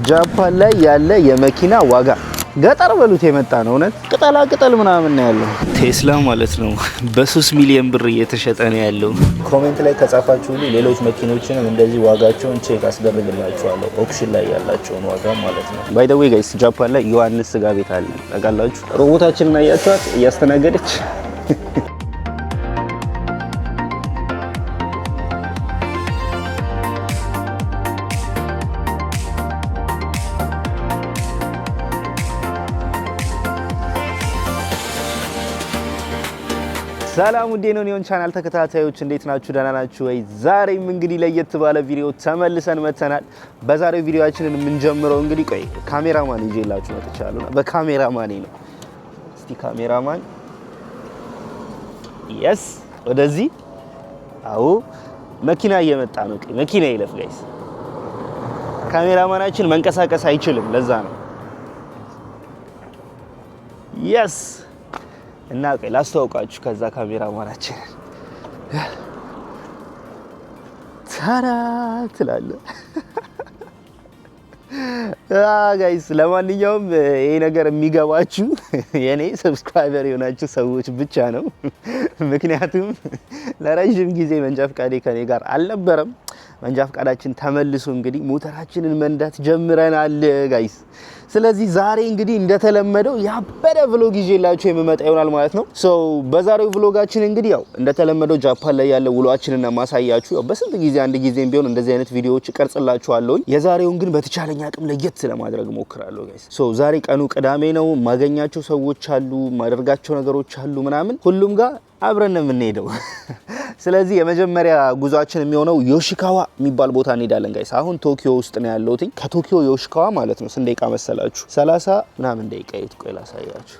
ጃፓን ላይ ያለ የመኪና ዋጋ ገጠር በሉት የመጣ ነው። እውነት ቅጠላ ቅጠል ምናምን ነው ያለው። ቴስላ ማለት ነው በ3 ሚሊዮን ብር እየተሸጠ ነው ያለው። ኮሜንት ላይ ከጻፋችሁ ሌሎች መኪኖችንም እንደዚህ ዋጋቸውን ቼክ አስደርግላችኋለሁ። ኦክሽን ላይ ያላቸውን ዋጋ ማለት ነው። ባይ ዘ ዌይ ጋይስ ጃፓን ላይ ዮሐንስ ስጋ ቤት አለ ታውቃላችሁ። ሮቦታችንን አያችኋት እያስተናገደች ሰላም ውዴ ነው ኒዮን ቻናል ተከታታዮች እንዴት ናችሁ? ደህና ናችሁ ወይ? ዛሬም እንግዲህ ለየት ባለ ቪዲዮ ተመልሰን መተናል። በዛሬው ቪዲዮአችንን የምንጀምረው እንግዲህ ቆይ ካሜራማን ይዤላችሁ መጥቻለሁ። በካሜራማኔ ነው። እስቲ ካሜራማን የስ ወደዚህ አው መኪና እየመጣ ነው። ቆይ መኪና ይለፍ ጋይስ። ካሜራማናችን መንቀሳቀስ አይችልም፣ ለዛ ነው። የስ እና ቆይ ላስተዋውቃችሁ ከዛ ካሜራማናችን ታራ ትላለ ጋይስ። ለማንኛውም ይሄ ነገር የሚገባችሁ የኔ ሰብስክራይበር የሆናችሁ ሰዎች ብቻ ነው። ምክንያቱም ለረጅም ጊዜ መንጃ ፈቃዴ ከኔ ጋር አልነበረም። መንጃ ፈቃዳችን ተመልሶ እንግዲህ ሞተራችንን መንዳት ጀምረናል ጋይስ። ስለዚህ ዛሬ እንግዲህ እንደተለመደው ያበደ ቭሎግ ይዤላችሁ የምመጣ ይሆናል ማለት ነው። ሶ በዛሬው ቭሎጋችን እንግዲህ ያው እንደተለመደው ጃፓን ላይ ያለው ውሏችንን ማሳያችሁ። ያው በስንት ጊዜ አንድ ጊዜም ቢሆን እንደዚህ አይነት ቪዲዮዎች ቀርጽላችኋለሁ። የዛሬውን ግን በተቻለኝ አቅም ለየት ለማድረግ ሞክራለሁ ጋይስ። ሶ ዛሬ ቀኑ ቅዳሜ ነው። ማገኛቸው ሰዎች አሉ፣ ማደርጋቸው ነገሮች አሉ ምናምን ሁሉም ጋር አብረን ነው የምንሄደው። ስለዚህ የመጀመሪያ ጉዟችን የሚሆነው ዮሺካዋ የሚባል ቦታ እንሄዳለን ጋይስ። አሁን ቶኪዮ ውስጥ ነው ያለሁት። ከቶኪዮ ዮሺካዋ ማለት ነው ስንት ደቂቃ መሰላችሁ? 30 ምናምን ደቂቃ ቆይ ላሳያችሁ።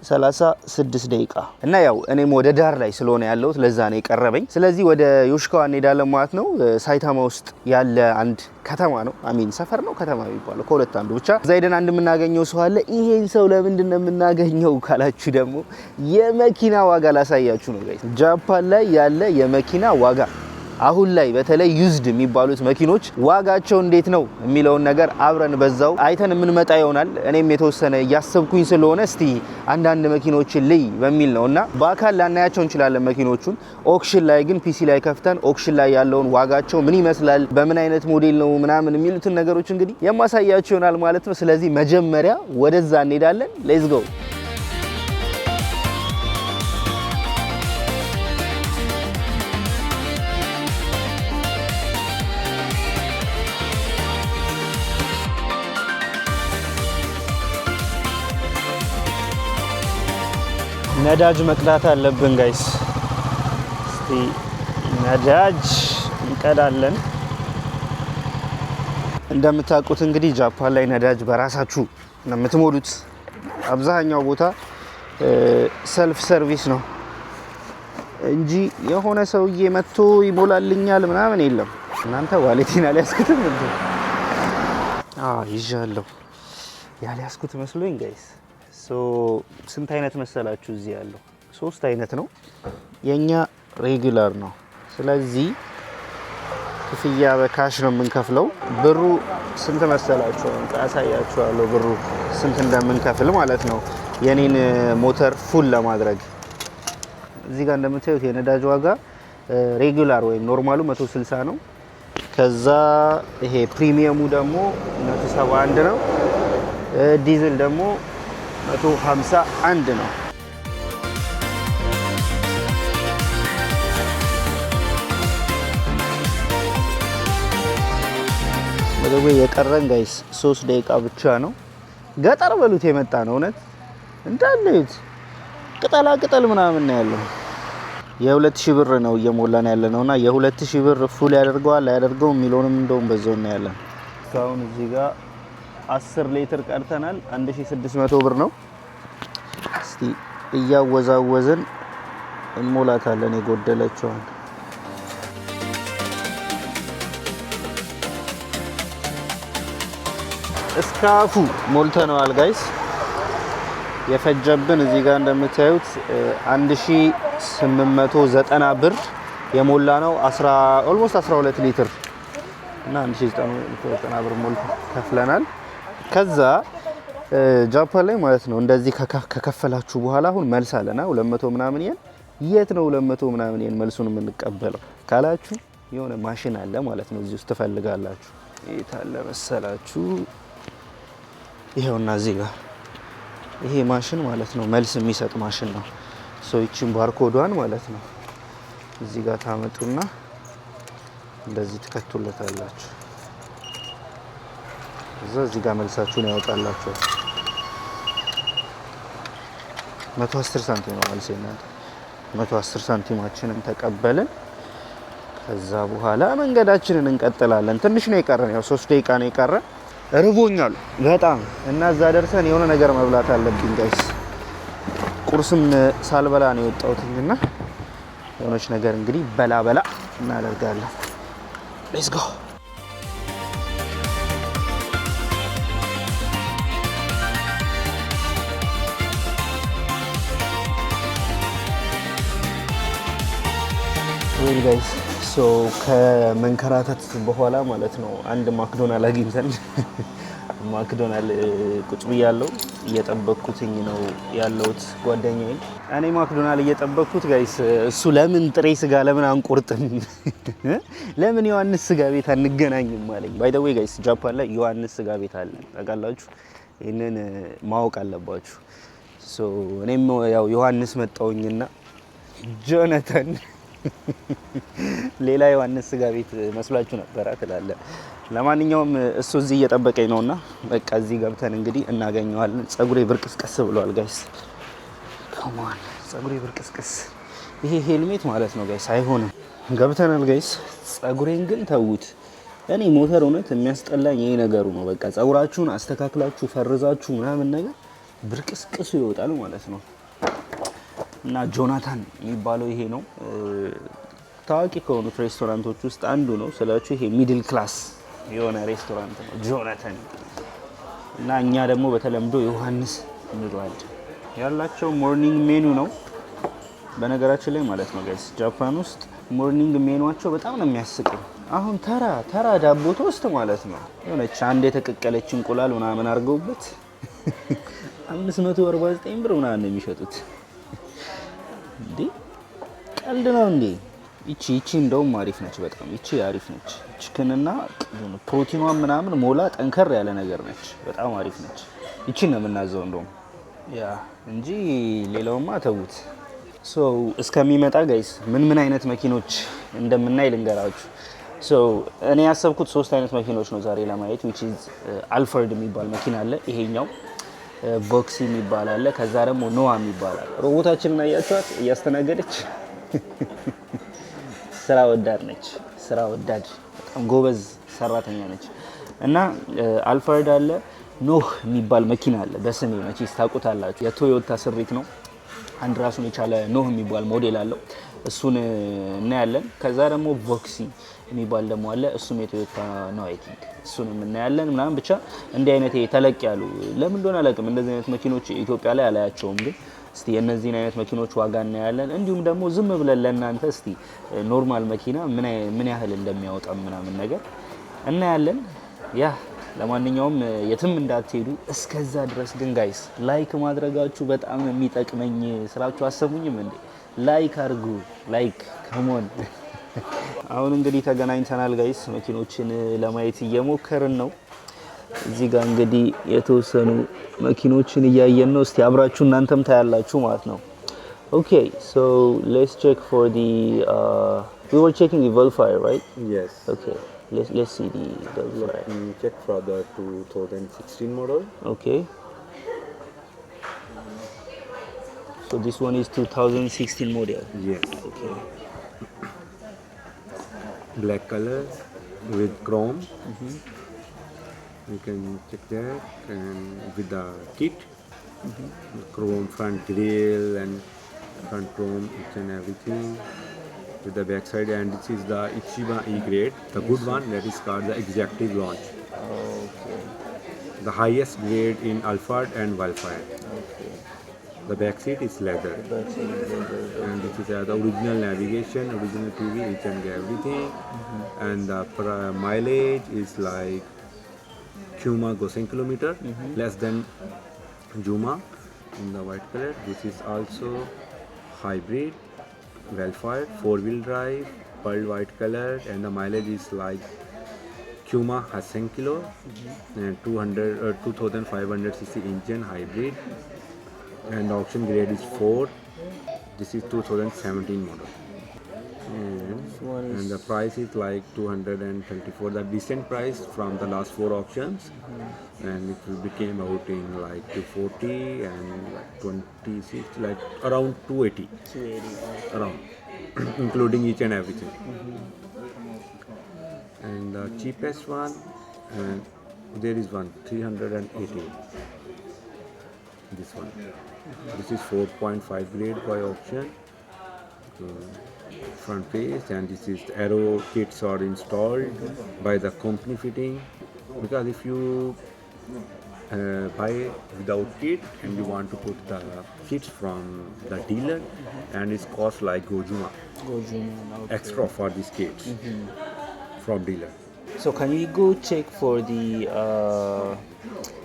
36 ደቂቃ እና ያው እኔም ወደ ዳር ላይ ስለሆነ ያለሁት ለዛ ነው የቀረበኝ። ስለዚህ ወደ ዮሺካዋ እንሄዳለን ማለት ነው። ሳይታማ ውስጥ ያለ አንድ ከተማ ነው። አሚን ሰፈር ነው ከተማ የሚባለው ከሁለት አንዱ ብቻ። እዛ ሄደን አንድ የምናገኘው ሰው አለ። ይሄን ሰው ለምንድን ነው የምናገኘው ካላችሁ ደግሞ የመኪና ዋጋ ላሳያችሁ ነው ጋይስ። ጃፓን ላይ ያለ የመኪና ዋጋ አሁን ላይ በተለይ ዩዝድ የሚባሉት መኪኖች ዋጋቸው እንዴት ነው የሚለውን ነገር አብረን በዛው አይተን የምንመጣ ይሆናል። እኔም የተወሰነ እያሰብኩኝ ስለሆነ እስቲ አንዳንድ መኪኖችን ልይ በሚል ነውና በአካል ላናያቸው እንችላለን መኪኖቹን። ኦክሽን ላይ ግን ፒሲ ላይ ከፍተን ኦክሽን ላይ ያለውን ዋጋቸው ምን ይመስላል፣ በምን አይነት ሞዴል ነው ምናምን የሚሉትን ነገሮች እንግዲህ የማሳያችሁ ይሆናል ማለት ነው። ስለዚህ መጀመሪያ ወደዛ እንሄዳለን። ሌትስ ጎ። ነዳጅ መቅዳት አለብን ጋይስ። እስቲ ነዳጅ እንቀዳለን። እንደምታውቁት እንግዲህ ጃፓን ላይ ነዳጅ በራሳችሁ ነው የምትሞሉት። አብዛኛው ቦታ ሰልፍ ሰርቪስ ነው እንጂ የሆነ ሰውዬ መጥቶ ይሞላልኛል ምናምን የለም። እናንተ ዋሌቲን አልያዝኩትም እንዴ? ይዣለሁ ያልያዝኩት መስሎኝ ጋይስ። ስንት አይነት መሰላችሁ እዚህ ያለው? 3 አይነት ነው። የኛ ሬጉላር ነው። ስለዚህ ክፍያ በካሽ ነው የምንከፍለው። ብሩ ስንት መሰላችሁ? አሳያችኋለሁ ብሩ ስንት እንደምንከፍል ማለት ነው። የኔን ሞተር ፉል ለማድረግ እዚህ ጋር እንደምታዩት የነዳጅ ዋጋ ሬጉላር ወይም ኖርማሉ 160 ነው። ከዛ ይሄ ፕሪሚየሙ ደግሞ 171 ነው። ዲዝል ደግሞ 151 ነው። ወደው የቀረን ጋይስ 3 ደቂቃ ብቻ ነው። ገጠር በሉት የመጣ ነው። እውነት እንዳለዩት ቅጠላ ቅጠል ምናምን ነው ያለው። የ2000 ብር ነው እየሞላን ያለ ነውና የ2000 ብር ፉል ያደርገዋል አያደርገውም የሚለውንም እንደውም በዛው ነው ያለን። እስካሁን እዚህ ጋር 10 ሊትር ቀርተናል። 1600 ብር ነው። እስቲ እያወዛወዝን እንሞላታለን የጎደለችውን። እስካፉ ሞልተነዋል ጋይስ። የፈጀብን እዚህ ጋር እንደምታዩት 1890 ብር የሞላ ነው። ኦልሞስት 12 ሊትር እና 1990 ብር ሞል ከፍለናል። ከዛ ጃፓን ላይ ማለት ነው እንደዚህ ከከፈላችሁ በኋላ አሁን መልስ አለና 200 ምናምን yen የት ነው 200 ምናምን yen መልሱን የምንቀበለው ካላችሁ የሆነ ማሽን አለ ማለት ነው እዚህ ውስጥ ትፈልጋላችሁ። የታለ መሰላችሁ? ይሄውና እዚህ ጋር ይሄ ማሽን ማለት ነው መልስ የሚሰጥ ማሽን ነው። ይቺን ባርኮዷን ማለት ነው እዚህ ጋር ታመጡና እንደዚህ ትከቱለታላችሁ። እዚህ ጋር መልሳችሁን ያወጣላችሁ። 110 ሳንቲም ነው መልስ እናንተ 110 ሳንቲማችንን ተቀበልን። ከዛ በኋላ መንገዳችንን እንቀጥላለን። ትንሽ ነው የቀረን፣ ያው 3 ደቂቃ ነው የቀረን። ርቦኛል በጣም እና እዛ ደርሰን የሆነ ነገር መብላት አለብኝ ጋይስ። ቁርስም ሳልበላ ነው የወጣሁትና የሆነች ነገር እንግዲህ በላ እናደርጋለን። ሌትስ ጎ። ዌል ጋይስ ከመንከራተት በኋላ ማለት ነው አንድ ማክዶናል አግኝተን ማክዶናል ቁጭ ብያለሁ። እየጠበቅኩትኝ ነው ያለሁት ጓደኛዬ። እኔ ማክዶናል እየጠበቅኩት ጋይስ፣ እሱ ለምን ጥሬ ስጋ ለምን አንቆርጥም ለምን ዮሐንስ ስጋ ቤት አንገናኝም አለኝ። ባይ ዘ ዌይ ጋይስ ጃፓን ላይ ዮሐንስ ስጋ ቤት አለ ታውቃላችሁ። ይሄንን ማወቅ አለባችሁ። እኔም ያው ዮሐንስ መጣውኝና ጆናታን ሌላ ዮሐንስ ስጋ ቤት መስሏችሁ ነበር ትላለ። ለማንኛውም እሱ እዚህ እየጠበቀኝ ነውና በቃ እዚህ ገብተን እንግዲህ እናገኘዋለን። ጸጉሬ ብርቅስቅስ ብሏል ጋይስ። ኮማን ጸጉሬ ብርቅስቅስ። ይሄ ሄልሜት ማለት ነው ጋይስ አይሆንም። ገብተናል ጋይስ። ጸጉሬን ግን ተውት። እኔ ሞተር እውነት የሚያስጠላኝ ይሄ ነገሩ ነው። በቃ ጸጉራችሁን አስተካክላችሁ ፈርዛችሁ ምናምን ነገር ብርቅስቅሱ ይወጣል ማለት ነው። እና ጆናታን የሚባለው ይሄ ነው። ታዋቂ ከሆኑት ሬስቶራንቶች ውስጥ አንዱ ነው ስላችሁ። ይሄ ሚድል ክላስ የሆነ ሬስቶራንት ነው ጆናታን። እና እኛ ደግሞ በተለምዶ ዮሐንስ እንለዋለን። ያላቸው ሞርኒንግ ሜኑ ነው በነገራችን ላይ ማለት ነው ጋይስ። ጃፓን ውስጥ ሞርኒንግ ሜኑዋቸው በጣም ነው የሚያስቀኝ። አሁን ተራ ዳቦ ቶስት ማለት ነው የሆነች አንድ የተቀቀለች እንቁላል ምናምን አድርገውበት 549 ብር ምናምን ነው የሚሸጡት። እንዴ ቀልድ ነው እንዴ? ይቺ እንደውም አሪፍ ነች በጣም ይቺ አሪፍ ነች። ቺክንና ፕሮቲኗ ምናምን ሞላ ጠንከር ያለ ነገር ነች። በጣም አሪፍ ነች። ይቺ ነው የምናዘው እንደውም ያ እንጂ ሌላውማ ተውት። እስከሚመጣ ጋይስ ምን አይነት መኪኖች እንደምናይ ልንገራችሁ። እኔ ያሰብኩት 3 አይነት መኪኖች ነው ዛሬ ለማየት which is አልፈርድ የሚባል መኪና አለ። ይሄኛው ቮክሲ የሚባል አለ። ከዛ ደግሞ ኖዋ የሚባል አለ። ሮቦታችንን አያችኋት እያስተናገደች ስራ ወዳድ ነች። ስራ ወዳድ በጣም ጎበዝ ሰራተኛ ነች። እና አልፈርድ አለ። ኖህ የሚባል መኪና አለ። በስሜ መቼስ ታውቁታላችሁ። የቶዮታ ስሪት ነው። አንድ ራሱን የቻለ ኖህ የሚባል ሞዴል አለው። እሱን እናያለን። ከዛ ደግሞ ቮክሲ የሚባል ደግሞ አለ። እሱም የቶዮታ ነው አይ ቲንክ። እሱንም እናያለን ምናምን ብቻ እንዲህ አይነት ተለቅ ያሉ ለምን እንደሆነ አላውቅም። እንደዚህ አይነት መኪኖች ኢትዮጵያ ላይ አላያቸውም። ግን እስቲ የነዚህን አይነት መኪኖች ዋጋ እናያለን። እንዲሁም ደግሞ ዝም ብለን ለእናንተ እስቲ ኖርማል መኪና ምን ያህል እንደሚያወጣ ምናምን ነገር እናያለን። ያ ለማንኛውም የትም እንዳትሄዱ። እስከዛ ድረስ ግን ጋይስ ላይክ ማድረጋችሁ በጣም የሚጠቅመኝ ስራችሁ አሰሙኝም እንዴ? ላይክ አድርጉ። ላይክ ከሞን። አሁን እንግዲህ ተገናኝተናል ጋይስ። መኪኖችን ለማየት እየሞከርን ነው። እዚህ ጋር እንግዲህ የተወሰኑ መኪኖችን እያየን ነው። እስቲ አብራችሁ እናንተም ታያላችሁ ማለት ነው። ኦኬ ሶ ሌትስ ቼክ ፎር ዲ we were checking the Velfire, right? Yes. Okay. Let's see the Velfire. Check for the 2016 model. Okay. So this one is 2016 model. Yes. Okay. Black color with chrome. You can check that, and with the kit, chrome front grille and front chrome each and everything. With the back side, and this is the Ichiban E grade, the good one that is called the executive launch. Okay. The highest grade in Alphard and Velfire. Okay. The back seat is leather. Back seat is leather. And this is the original navigation, original TV, each and everything. And the mileage is like Puma goes in kilometer, less than Juma in the white color. This is also hybrid, well fired, 4-wheel drive, pearl white color, and the mileage is like Puma has 10 kilo and 2500 cc engine hybrid, and the option grade is 4. This is 2017 model. And the price is like 224, the decent price from the last 4 options. And it will became out in like 240 and like 26, like around 280 around including each and everything. And the cheapest one, and there is one 380, this one. This is 4.5 grade by option. Front face, and this is the aero kits are installed by the company fitting, because if you buy without kit and you want to put the kits from the dealer, and it's cost like Gojuma extra for these kits from dealer. So can we go check for the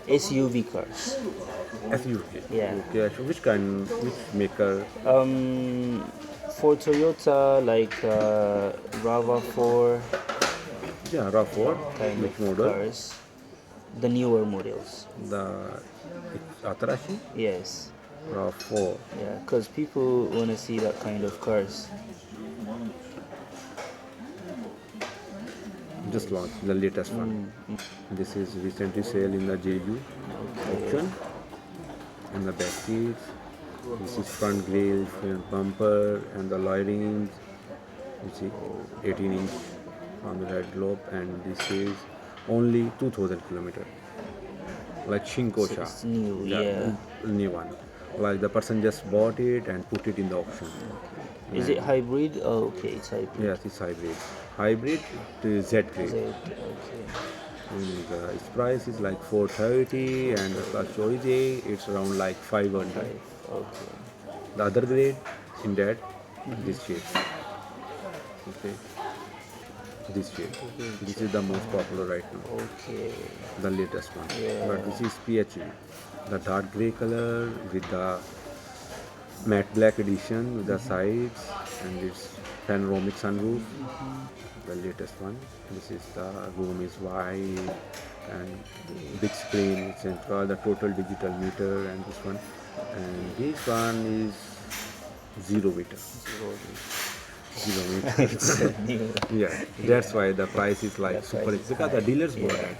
SUV cars? SUV. Yeah. Okay. So which kind, which maker? For Toyota, like RAV4 Yeah, RAV4. kind Which of model? cars, the newer models. The Atarashi Yes, RAV4. yeah, because people want to see that kind of cars. Just launched the latest one. This is recently sale in the JU auction. And the back seats. This is front grille, front bumper, and the lighting. You see, 18-inch on the red globe, and this is only 2,000 kilometer. Like Shinkosha. It's new, yeah. New one. Like the person just bought it and put it in the auction. Is it hybrid? Oh, okay, it's hybrid. Yes, it's hybrid. Hybrid to Z grade. Okay. And its price is like 430, and the choice it's around like 500. Okay. The other grade in that, this shade. Okay. This shade. This is the most popular right now. Okay. The latest one. Yeah. But this is PHEV. The dark grey color with the matte black edition with the sides and its panoramic sunroof. The latest one. This is the room is wide and big screen central, the total digital meter, and this one. And this one is 0 meter. 0 meter. It's new. Yeah, that's why the price is like That's super why because the dealers bought that.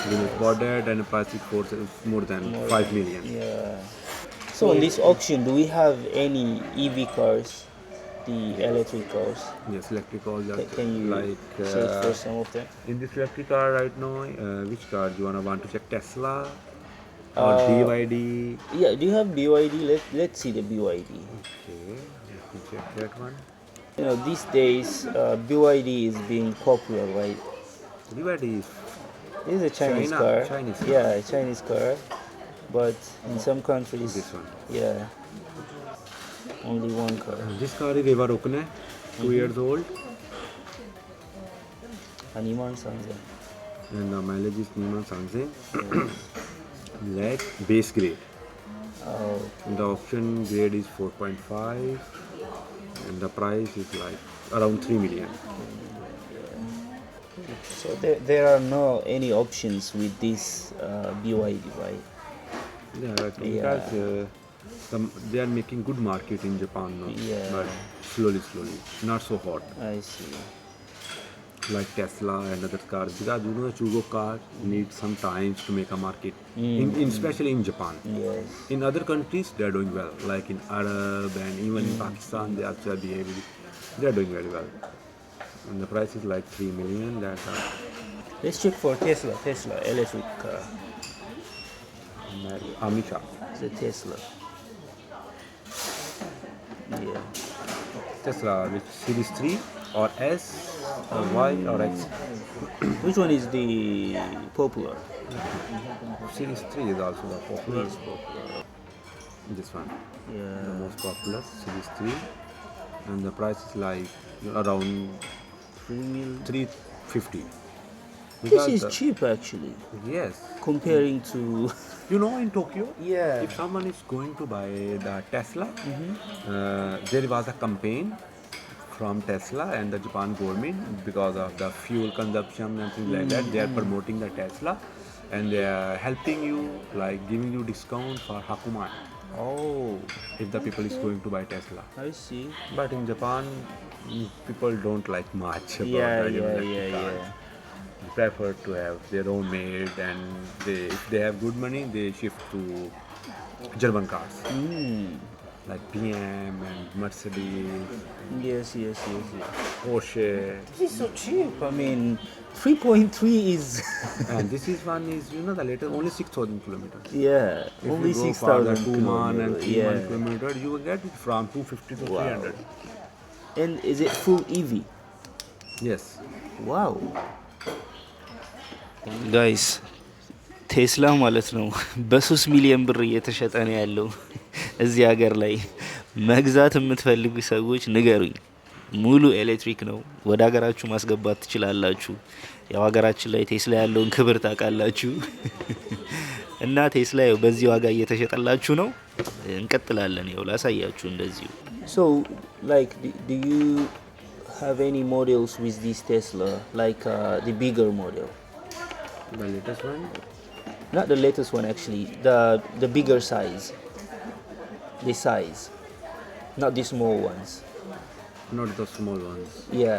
Dealers bought that, and the price is more than 5 million. Yeah. So in this auction, do we have any EV cars, the electric cars? Yes, electric cars are Can you like search for some of them? in this electric car right now. Which car do you want to check? Tesla or BYD? Yeah, do you have BYD? Let's see the BYD. Okay, let me check that one. You know, these days BYD is being popular, right? BYD is This is a Chinese China, car. Chinese car. Yeah, a Chinese car. But in some countries, this one. yeah, only one car. This car is Eva Rokne, 2 years old, Animan Sanze. and the mileage is Niman Sanze. Like base grade. Oh, And the option grade is 4.5, and the price is like around 3 million. so there are no any options with this BYD, right? Yeah, right. Yeah. Because they are making good market in Japan now, Yeah. but slowly, not so hot I see. like Tesla and other cars. Because you know, the Chugo car needs some time to make a market, especially in Japan. Yes. In other countries, they are doing well, like in Arab and even in Pakistan, they are behaving. They are doing very well. And the price is like 3 million. Let's check for Tesla electric car. Amisha. It's a Tesla. Yeah. Tesla, which Series 3 or S or Y or X? Which one is the popular? Series 3 is also the popular. Is popular. This one, the Yeah. most popular Series 3, and the price is like around 350. This Because is cheap actually, yes, comparing to. you know, in Tokyo, Yeah. if someone is going to buy the Tesla, there was a campaign from Tesla and the Japan government because of the fuel consumption and things like that. They are promoting the Tesla, and they are helping you, like giving you discount for Hakuman Oh, if the people is going to buy Tesla. I see. But in Japan, people don't like much about Yeah, the yeah, electric yeah, cars. yeah. They prefer to have their own made, and if they have good money, they shift to German cars like BM and Mercedes, Yes, yes, yes, yes. Porsche. This is so cheap. I mean, 3.3 is. And this is one is, you know, the latest only 6,000 kilometers. Yeah, If only you go for the 6,000 2 man and kilometers. 3 man Yeah. kilometer, you will get it from 250 to Wow. 300. And is it full EV? Yes. Wow. ጋይስ ቴስላ ማለት ነው በ3 ሚሊዮን ብር እየተሸጠ ነው ያለው እዚህ ሀገር ላይ። መግዛት የምትፈልጉ ሰዎች ንገሩኝ። ሙሉ ኤሌክትሪክ ነው። ወደ ሀገራችሁ ማስገባት ትችላላችሁ። ያው ሀገራችን ላይ ቴስላ ያለውን ክብር ታውቃላችሁ። እና ቴስላ ያው በዚህ ዋጋ እየተሸጠላችሁ ነው። እንቀጥላለን። ያው ላሳያችሁ እንደዚሁ። So like do you have any models with this Tesla like the bigger model? The latest one? Not the latest one actually, the bigger size. The size. Not the small ones. Not the small ones. Yeah,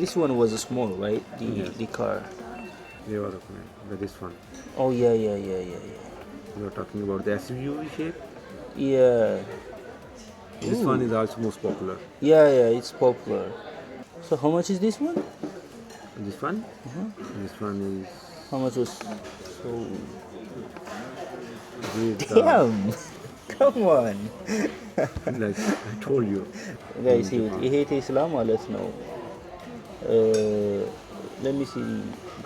this one was a small, right? The car. They were okay. But this one. Oh yeah. You are talking about the SUV shape. Yeah. This Ooh. one is also most popular. Yeah, it's popular. So how much is this one? This one? This one is How much was so with damn. Come on. like I told you. Guys, ይሄ ቴስላ ማለት ነው። let me see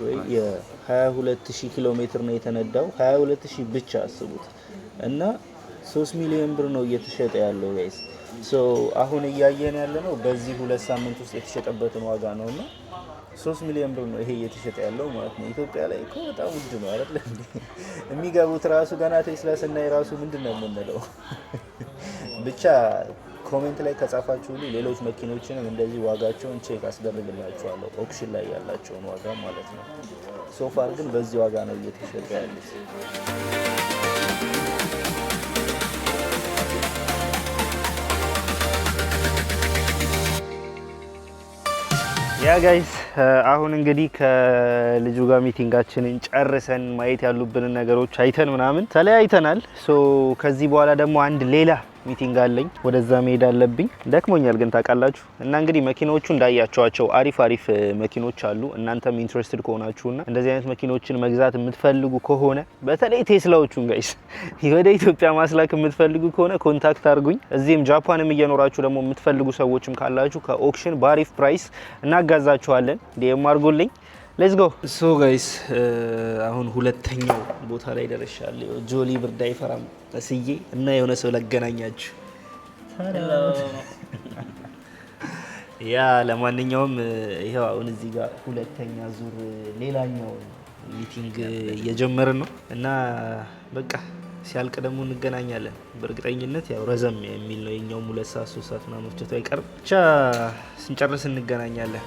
great yeah 22000 ኪሎ ሜትር ነው የተነዳው። 22000 ብቻ አስቡት። እና 3 ሚሊዮን ብር ነው እየተሸጠ ያለው ጋይስ። ሶ አሁን እያየን ያለ ነው በዚህ 2 ሳምንት ውስጥ የተሸጠበትን ዋጋ ነውና 3 ሚሊዮን ብር ነው ይሄ እየተሸጠ ያለው ማለት ነው። ኢትዮጵያ ላይ እኮ በጣም ውድ ነው አይደል እንዴ? የሚገቡት ራሱ ገና ቴስላ ስናይ ራሱ ምንድነው የምንለው? ብቻ ኮሜንት ላይ ከጻፋችሁልኝ ሌሎች መኪኖችንም እንደዚህ ዋጋቸውን ቼክ አስደርግላችኋለሁ፣ ኦክሽን ላይ ያላቸውን ዋጋ ማለት ነው። ሶፋር ግን በዚህ ዋጋ ነው እየተሸጠ ያሉት። ያ ጋይስ አሁን እንግዲህ ከልጁ ጋር ሚቲንጋችንን ጨርሰን ማየት ያሉብንን ነገሮች አይተን ምናምን ተለያይተናል። ሶ ከዚህ በኋላ ደግሞ አንድ ሌላ ሚቲንግ አለኝ፣ ወደዛ መሄድ አለብኝ። ደክሞኛል ግን ታውቃላችሁ። እና እንግዲህ መኪኖቹ እንዳያቸዋቸው አሪፍ መኪኖች አሉ። እናንተም ኢንትረስትድ ከሆናችሁና እንደዚህ አይነት መኪኖችን መግዛት የምትፈልጉ ከሆነ በተለይ ቴስላዎቹን ጋይስ ወደ ኢትዮጵያ ማስላክ የምትፈልጉ ከሆነ ኮንታክት አድርጉኝ። እዚህም ጃፓንም እየኖራችሁ ደግሞ የምትፈልጉ ሰዎችም ካላችሁ ከኦክሽን በአሪፍ ፕራይስ እናጋዛችኋለን። ዲኤም አድርጉልኝ። ሌትስ ጎ። ሶ ጋይስ አሁን ሁለተኛው ቦታ ላይ ደርሻለሁ። ጆሊ ብርድ አይፈራም እስዬ እና የሆነ ሰው ላገናኛችሁ። ያ ለማንኛውም ይሄው አሁን እዚህ ጋር ሁለተኛ ዙር ሌላኛው ሚቲንግ እየጀመርን ነው እና በቃ ሲያልቅ ደግሞ እንገናኛለን። በእርግጠኝነት ያው ረዘም የሚል ነው የኛው 2 ሰዓት 3 ሰዓት ምናምን መፍጀቱ አይቀርም። ብቻ ስንጨርስ እንገናኛለን።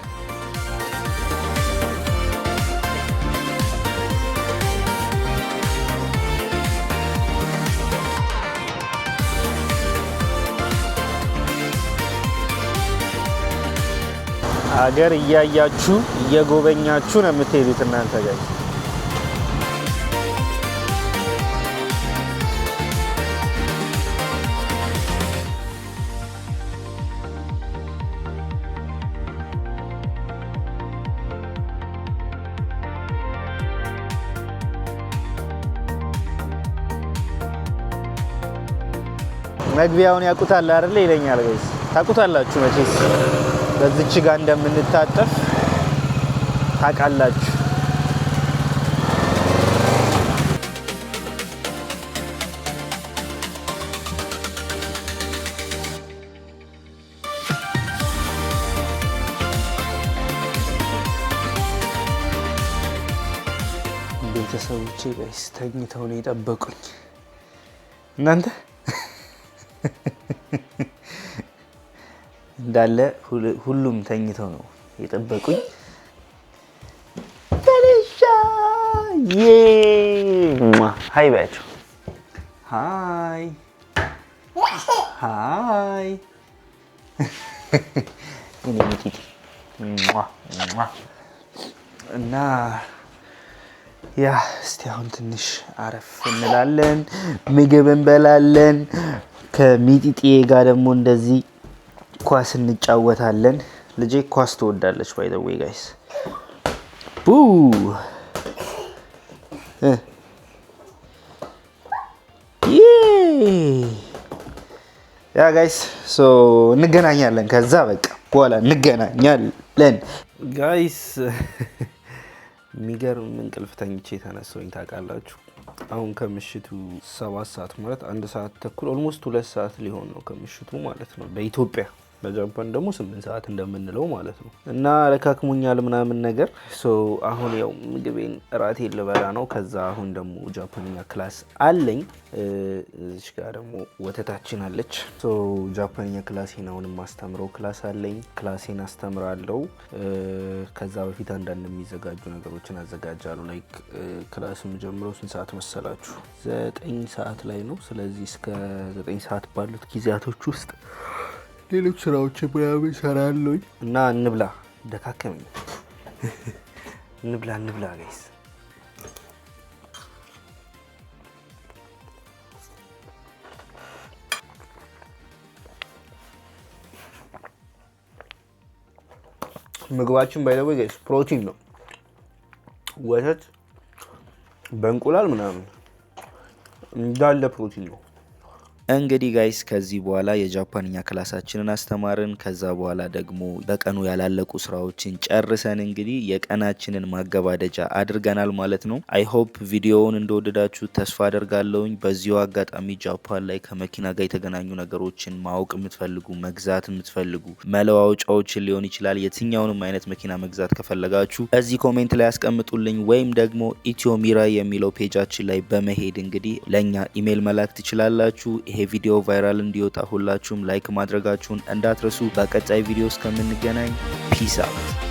ሀገር እያያችሁ እየጎበኛችሁ ነው የምትሄዱት እናንተ ጋር። መግቢያውን ያውቁታል አይደል ይለኛል ጋይስ። ታውቁታላችሁ መቼስ በዚች ጋር እንደምንታጠፍ ታውቃላችሁ። ቤተሰቦቼ ጋይስ ተኝተው ነው የጠበቁኝ። እናንተ እንዳለ ሁሉም ተኝተው ነው የጠበቁኝ። ሃይ ባያቸው። ሃይ ሃይ እና ያ እስቲ አሁን ትንሽ አረፍ እንላለን፣ ምግብ እንበላለን። ከሚጢጤ ጋር ደግሞ እንደዚህ ኳስ እንጫወታለን። ልጄ ኳስ ትወዳለች ባይ ዘ ዌይ ጋይስ። ቡ ያ ጋይስ ሶ እንገናኛለን። ከዛ በቃ በኋላ እንገናኛለን ጋይስ። የሚገርም እንቅልፍ ተኝቼ የተነሳሁኝ ታውቃላችሁ። አሁን ከምሽቱ 7 ሰዓት ማለት 1 ሰዓት ተኩል ኦልሞስት 2 ሰዓት ሊሆን ነው ከምሽቱ ማለት ነው በኢትዮጵያ። በጃፓን ደግሞ 8 ሰዓት እንደምንለው ማለት ነው። እና ለካክሙኛል ምናምን ነገር አሁን ያው ምግቤን እራቴን ልበላ ነው። ከዛ አሁን ደግሞ ጃፓንኛ ክላስ አለኝ። እዚች ጋር ደግሞ ወተታችን አለች። ጃፓንኛ ክላሴን አሁን የማስተምረው ክላስ አለኝ። ክላሴን አስተምራለሁ። ከዛ በፊት አንዳንድ የሚዘጋጁ ነገሮችን አዘጋጃለሁ። ላይክ ክላስ የምጀምረው ስንት ሰዓት መሰላችሁ? 9 ሰዓት ላይ ነው። ስለዚህ እስከ 9 ሰዓት ባሉት ጊዜያቶች ውስጥ ሌሎች ስራዎች ምናምን እሰራለሁ። እና እንብላ፣ ደካከመኝ። እንብላ ጋይስ። ምግባችን ባይ ዘ ወይ ጋይስ ፕሮቲን ነው። ወተት በእንቁላል ምናምን እንዳለ ፕሮቲን ነው። እንግዲህ ጋይስ ከዚህ በኋላ የጃፓንኛ ክላሳችንን አስተማርን። ከዛ በኋላ ደግሞ በቀኑ ያላለቁ ስራዎችን ጨርሰን እንግዲህ የቀናችንን ማገባደጃ አድርገናል ማለት ነው። አይ ሆፕ ቪዲዮውን እንደወደዳችሁ ተስፋ አደርጋለሁኝ። በዚሁ አጋጣሚ ጃፓን ላይ ከመኪና ጋር የተገናኙ ነገሮችን ማወቅ የምትፈልጉ፣ መግዛት የምትፈልጉ፣ መለዋወጫዎችን ሊሆን ይችላል፣ የትኛውንም አይነት መኪና መግዛት ከፈለጋችሁ እዚህ ኮሜንት ላይ ያስቀምጡልኝ፣ ወይም ደግሞ ኢትዮ ሚራይ የሚለው ፔጃችን ላይ በመሄድ እንግዲህ ለእኛ ኢሜይል መላክ ትችላላችሁ። ይሄ ቪዲዮ ቫይራል እንዲወጣ ሁላችሁም ላይክ ማድረጋችሁን እንዳትረሱ። በቀጣይ ቪዲዮ እስከምንገናኝ ፒስ አውት።